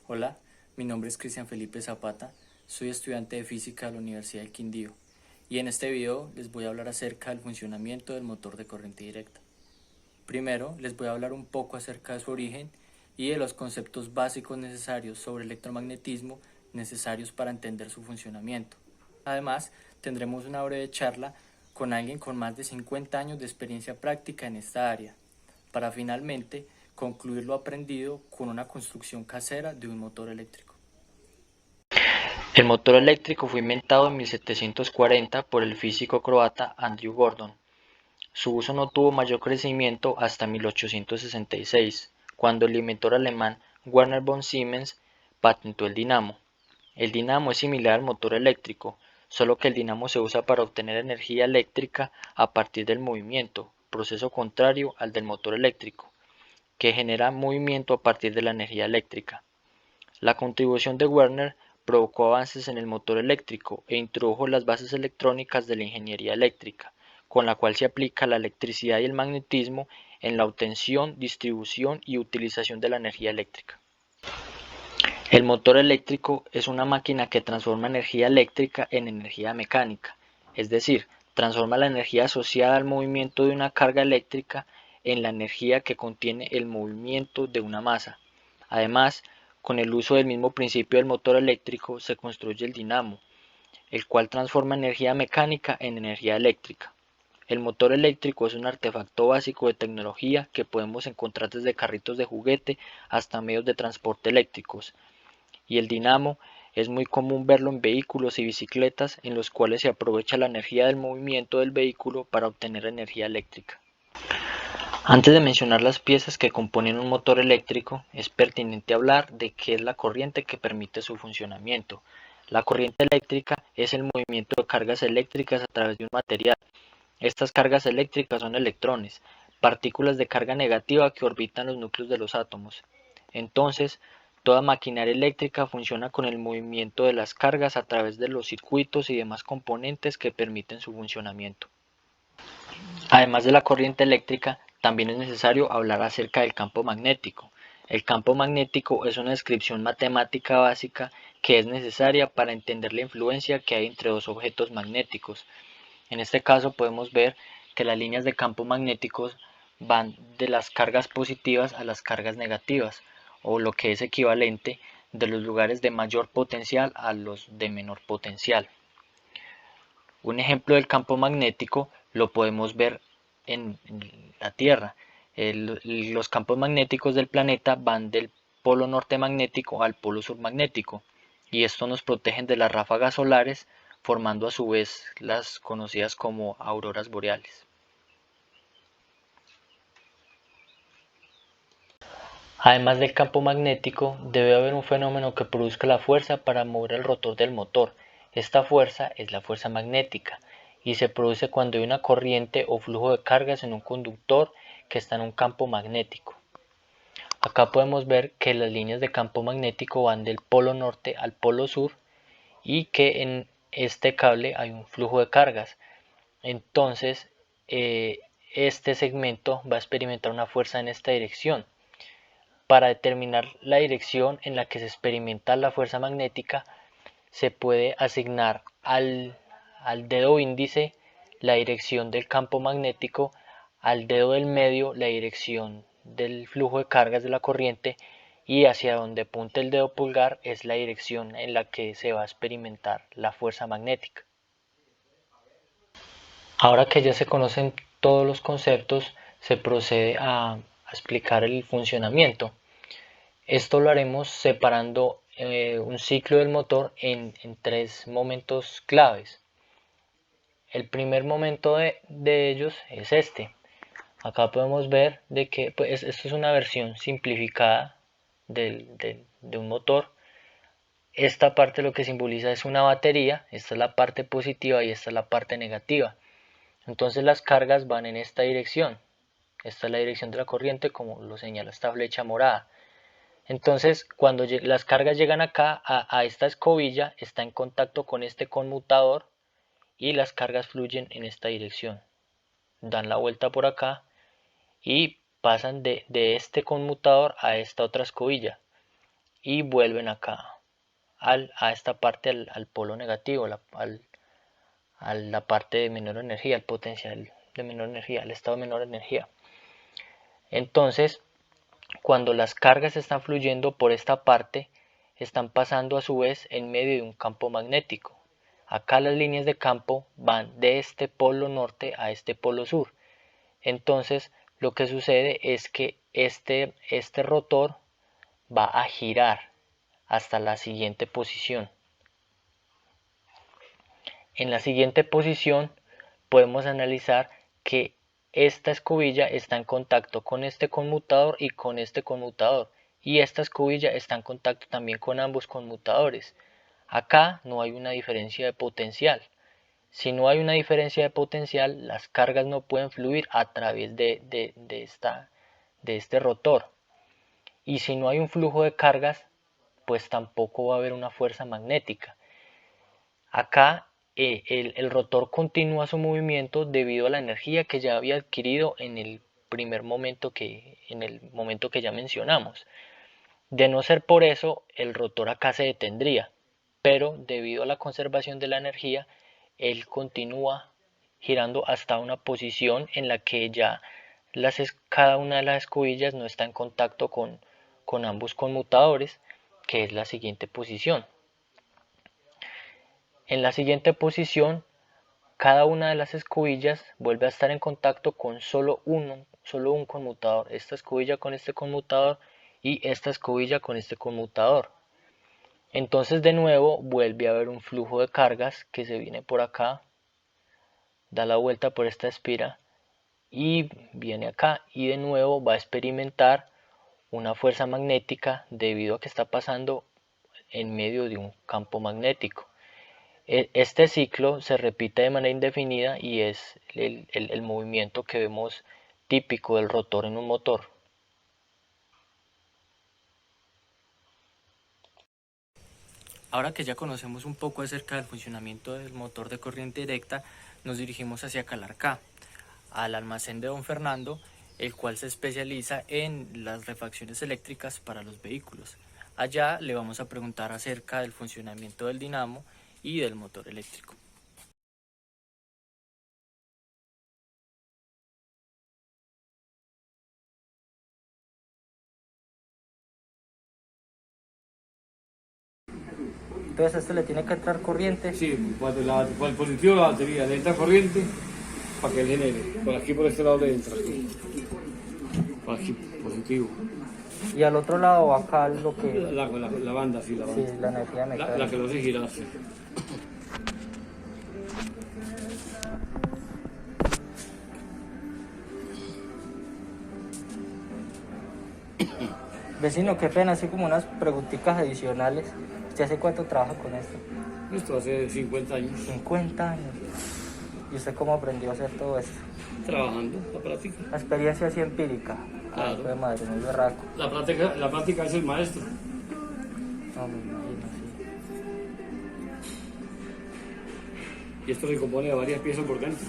Hola, mi nombre es Cristian Felipe Zapata, soy estudiante de física de la Universidad del Quindío y en este video les voy a hablar acerca del funcionamiento del motor de corriente directa. Primero les voy a hablar un poco acerca de su origen y de los conceptos básicos necesarios sobre electromagnetismo necesarios para entender su funcionamiento. Además, tendremos una breve charla con alguien con más de 50 años de experiencia práctica en esta área, para finalmente concluir lo aprendido con una construcción casera de un motor eléctrico. El motor eléctrico fue inventado en 1740 por el físico croata Andrew Gordon. Su uso no tuvo mayor crecimiento hasta 1866, cuando el inventor alemán Werner von Siemens patentó el dinamo. El dinamo es similar al motor eléctrico, solo que el dinamo se usa para obtener energía eléctrica a partir del movimiento, proceso contrario al del motor eléctrico, que genera movimiento a partir de la energía eléctrica. La contribución de Werner provocó avances en el motor eléctrico e introdujo las bases electrónicas de la ingeniería eléctrica, con la cual se aplica la electricidad y el magnetismo en la obtención, distribución y utilización de la energía eléctrica. El motor eléctrico es una máquina que transforma energía eléctrica en energía mecánica, es decir, transforma la energía asociada al movimiento de una carga eléctrica en la energía que contiene el movimiento de una masa. Además, con el uso del mismo principio del motor eléctrico se construye el dinamo, el cual transforma energía mecánica en energía eléctrica. El motor eléctrico es un artefacto básico de tecnología que podemos encontrar desde carritos de juguete hasta medios de transporte eléctricos, y el dinamo es muy común verlo en vehículos y bicicletas en los cuales se aprovecha la energía del movimiento del vehículo para obtener energía eléctrica. Antes de mencionar las piezas que componen un motor eléctrico, es pertinente hablar de qué es la corriente que permite su funcionamiento. La corriente eléctrica es el movimiento de cargas eléctricas a través de un material. Estas cargas eléctricas son electrones, partículas de carga negativa que orbitan los núcleos de los átomos. Entonces, toda maquinaria eléctrica funciona con el movimiento de las cargas a través de los circuitos y demás componentes que permiten su funcionamiento. Además de la corriente eléctrica, también es necesario hablar acerca del campo magnético. El campo magnético es una descripción matemática básica que es necesaria para entender la influencia que hay entre dos objetos magnéticos. En este caso podemos ver que las líneas de campo magnéticos van de las cargas positivas a las cargas negativas, o lo que es equivalente, de los lugares de mayor potencial a los de menor potencial. Un ejemplo del campo magnético lo podemos ver en la Tierra. Los campos magnéticos del planeta van del polo norte magnético al polo sur magnético, y esto nos protege de las ráfagas solares, formando a su vez las conocidas como auroras boreales. Además del campo magnético, debe haber un fenómeno que produzca la fuerza para mover el rotor del motor. Esta fuerza es la fuerza magnética y se produce cuando hay una corriente o flujo de cargas en un conductor que está en un campo magnético. Acá podemos ver que las líneas de campo magnético van del polo norte al polo sur y que en este cable hay un flujo de cargas. Entonces, este segmento va a experimentar una fuerza en esta dirección. Para determinar la dirección en la que se experimenta la fuerza magnética, se puede asignar al dedo índice la dirección del campo magnético, al dedo del medio la dirección del flujo de cargas de la corriente, y hacia donde apunta el dedo pulgar es la dirección en la que se va a experimentar la fuerza magnética. Ahora que ya se conocen todos los conceptos, se procede a explicar el funcionamiento. Esto lo haremos separando un ciclo del motor en tres momentos claves. El primer momento de ellos es este. Acá podemos ver de que pues, esto es una versión simplificada de un motor. Esta parte lo que simboliza es una batería, esta es la parte positiva y esta es la parte negativa. Entonces las cargas van en esta dirección. Esta es la dirección de la corriente, como lo señala esta flecha morada. Entonces, cuando las cargas llegan acá a esta escobilla, está en contacto con este conmutador y las cargas fluyen en esta dirección. Dan la vuelta por acá y pasan de este conmutador a esta otra escobilla. y vuelven acá a esta parte, al polo negativo, a la parte de menor energía, al potencial de menor energía, al estado de menor energía. Entonces, cuando las cargas están fluyendo por esta parte, están pasando a su vez en medio de un campo magnético. Acá las líneas de campo van de este polo norte a este polo sur. Entonces, lo que sucede es que este rotor va a girar hasta la siguiente posición. En la siguiente posición podemos analizar que esta escobilla está en contacto con este conmutador y con este conmutador, y esta escobilla está en contacto también con ambos conmutadores. Acá no hay una diferencia de potencial. Si no hay una diferencia de potencial, las cargas no pueden fluir a través de este rotor. Y si no hay un flujo de cargas, pues tampoco va a haber una fuerza magnética. Acá el rotor continúa su movimiento debido a la energía que ya había adquirido en el momento que ya mencionamos. De no ser por eso, el rotor acá se detendría, pero debido a la conservación de la energía, él continúa girando hasta una posición en la que ya cada una de las escobillas no está en contacto con ambos conmutadores, que es la siguiente posición. En la siguiente posición, cada una de las escobillas vuelve a estar en contacto con solo un conmutador. Esta escobilla con este conmutador y esta escobilla con este conmutador. Entonces de nuevo vuelve a haber un flujo de cargas que se viene por acá, da la vuelta por esta espira y viene acá, y de nuevo va a experimentar una fuerza magnética debido a que está pasando en medio de un campo magnético. Este ciclo se repite de manera indefinida y es el movimiento que vemos típico del rotor en un motor. Ahora que ya conocemos un poco acerca del funcionamiento del motor de corriente directa, nos dirigimos hacia Calarcá, al almacén de don Fernando, el cual se especializa en las refacciones eléctricas para los vehículos. Allá le vamos a preguntar acerca del funcionamiento del dinamo y del motor eléctrico. Entonces, ¿esto le tiene que entrar corriente? Sí, cuando el positivo de la batería le entra corriente para que él genere. Por aquí, por este lado le entra. Por aquí, positivo. Y al otro lado, acá lo que... La banda, sí, la banda. Sí, la energía mecánica. La que lo hace girar, sí. Vecino, qué pena, así como unas preguntitas adicionales. ¿Usted hace cuánto trabaja con esto? Esto hace 50 años. 50 años. ¿Y usted cómo aprendió a hacer todo esto? Trabajando, la práctica. La experiencia así empírica. Claro. Ay, fue madre, muy berraco. La práctica es el maestro. No, me imagino, sí. Y esto se compone de varias piezas por dentro.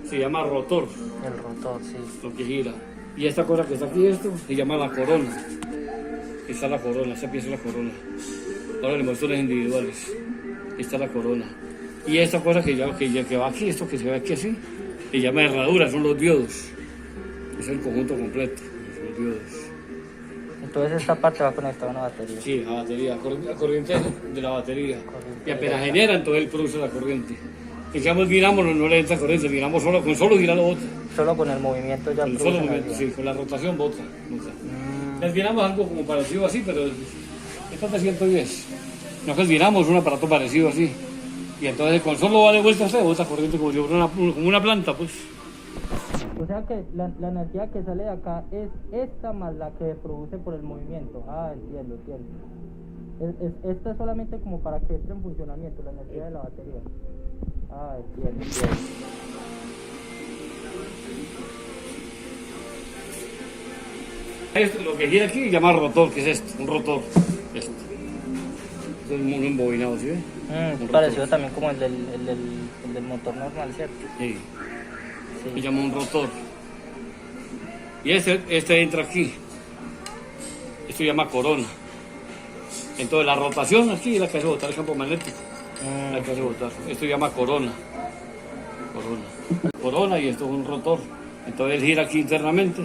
Sí, Se llama rotor, sí. El rotor, sí. lo que gira. Y esta cosa que está aquí, esto, se llama la corona. Esta es la corona, esta pieza es la corona. Ahora le muestro las individuales. Esta es la corona. Y esta cosa que va aquí, esto que se ve aquí así, se llama herradura, son los diodos. Es el conjunto completo, los diodos. Entonces esta parte va conectada a una batería. Sí, la batería, la corriente de la batería. Corriente Y apenas directa. genera, entonces él produce la corriente. En cambio el dinamo no le entra corriente, el dinamo con solo girar lo bota. Solo con el movimiento ya Con el produce solo movimiento, energía. sí, con la rotación bota. El dinamo es algo como parecido así, pero esto es de 110. No, que el dinamo es un aparato parecido así. Y entonces con solo darle vueltas se bota corriente como si fuera como una planta, pues. O sea que la energía que sale de acá es esta más la que produce por el movimiento. Ah, entiendo. Esta es solamente como para que entre en funcionamiento la energía de la batería. Ah, entiendo. Esto, lo que gira aquí se llama rotor, que es esto, un rotor. Esto. Es un embobinado, ¿sí? Un Parecido rotor. también como el del motor normal, ¿cierto? Sí. Sí. Se llama un rotor. Y este entra aquí. Esto se llama corona. Entonces la rotación aquí es la que hace botar el campo magnético. La que hace botar. Esto se llama corona. Corona y esto es un rotor. Entonces él gira aquí internamente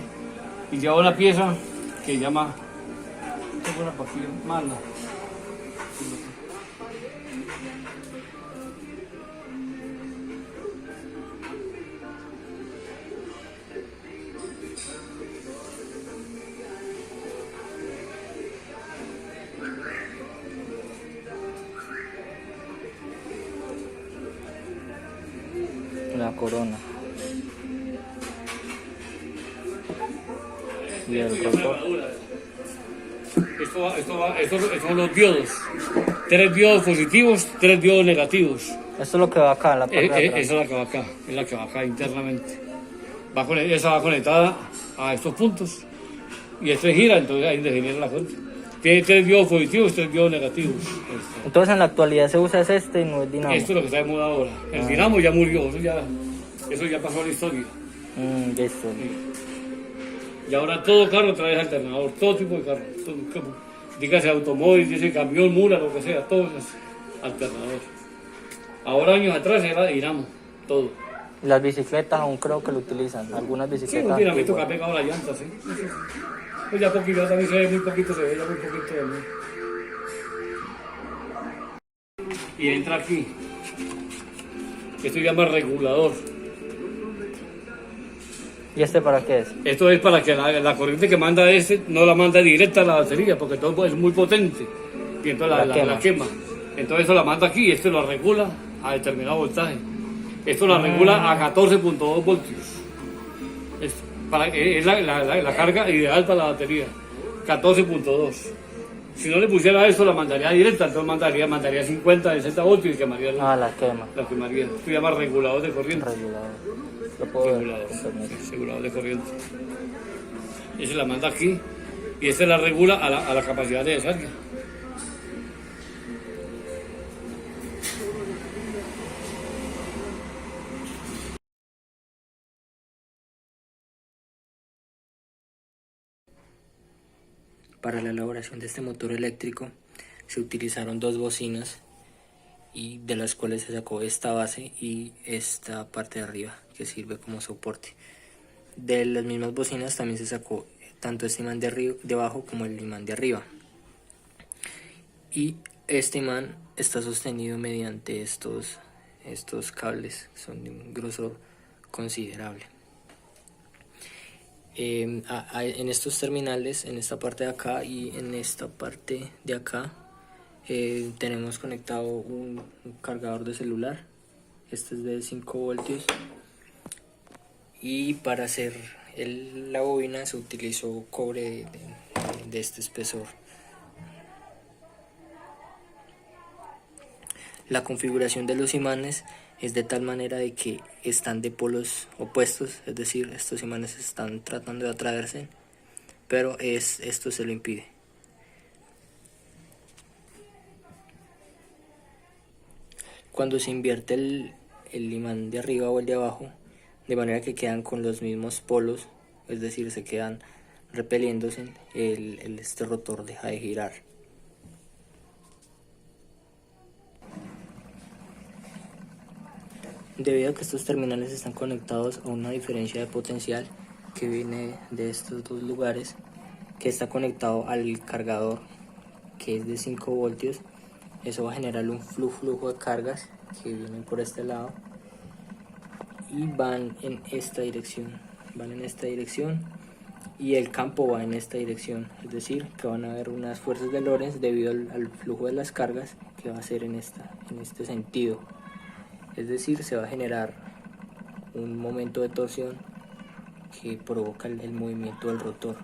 y lleva una pieza que llama... ¿Qué buena para aquí? Mala. La corona. Y el rotor. Estos son los diodos. 3 diodos positivos, 3 diodos negativos. Esto es lo que va acá en la parte de atrás. Esa es la que va acá, es la que va acá internamente. Esa va conectada a estos puntos. Y este gira, entonces ahí define la fuente. Tiene 3 diodos positivos, 3 diodos negativos. Entonces en la actualidad se usa este y no el dinamo. Esto es lo que está de moda ahora. El dinamo ya murió, eso ya pasó a la historia. Listo. Y ahora todo carro trae alternador, todo tipo de carro. Dígase automóvil, dice camión, mula, lo que sea, todo es alternador. Ahora años atrás era dinamo, todo. Las bicicletas aún creo que lo utilizan. Algunas Sí, bicicletas. un dinamito que ha pegado la llanta, sí. Pues ya poquito, también se ve muy poquito, ya muy poquito de mí. Y entra aquí. Esto se llama regulador. ¿Y este para qué es? Esto es para que la corriente que manda no la manda directa a la batería, porque todo es muy potente. Y entonces la quema. Entonces eso la manda aquí y esto lo regula a determinado voltaje. Esto la regula a 14.2 voltios. Es la carga ideal para la batería. 14.2. Si no le pusiera esto, la mandaría directa, entonces mandaría 50, 60 voltios y quemaría la quema. La quemaría. Esto se llama regulador de corriente. Regulador. Lo puedo ver. Regulador de corriente. Esa la manda aquí y esta la regula a la capacidad de descarga. Para la elaboración de este motor eléctrico se utilizaron 2 bocinas y de las cuales se sacó esta base y esta parte de arriba que sirve como soporte. De las mismas bocinas también se sacó tanto este imán de abajo como el imán de arriba. Y este imán está sostenido mediante estos cables que son de un grosor considerable. En estos terminales, en esta parte de acá y en esta parte de acá, tenemos conectado un cargador de celular. Este es de 5 voltios y para hacer la bobina se utilizó cobre de este espesor. La configuración de los imanes es de tal manera de que están de polos opuestos, es decir, estos imanes están tratando de atraerse, pero esto se lo impide. Cuando se invierte el imán de arriba o el de abajo, de manera que quedan con los mismos polos, es decir, se quedan repeliéndose, este rotor deja de girar. Debido a que estos terminales están conectados a una diferencia de potencial que viene de estos dos lugares, que está conectado al cargador que es de 5 voltios, eso va a generar un flujo de cargas que vienen por este lado y van en esta dirección, y el campo va en esta dirección, es decir, que van a haber unas fuerzas de Lorentz debido al flujo de las cargas que va a ser en este sentido. Es decir, se va a generar un momento de torsión que provoca el movimiento del rotor.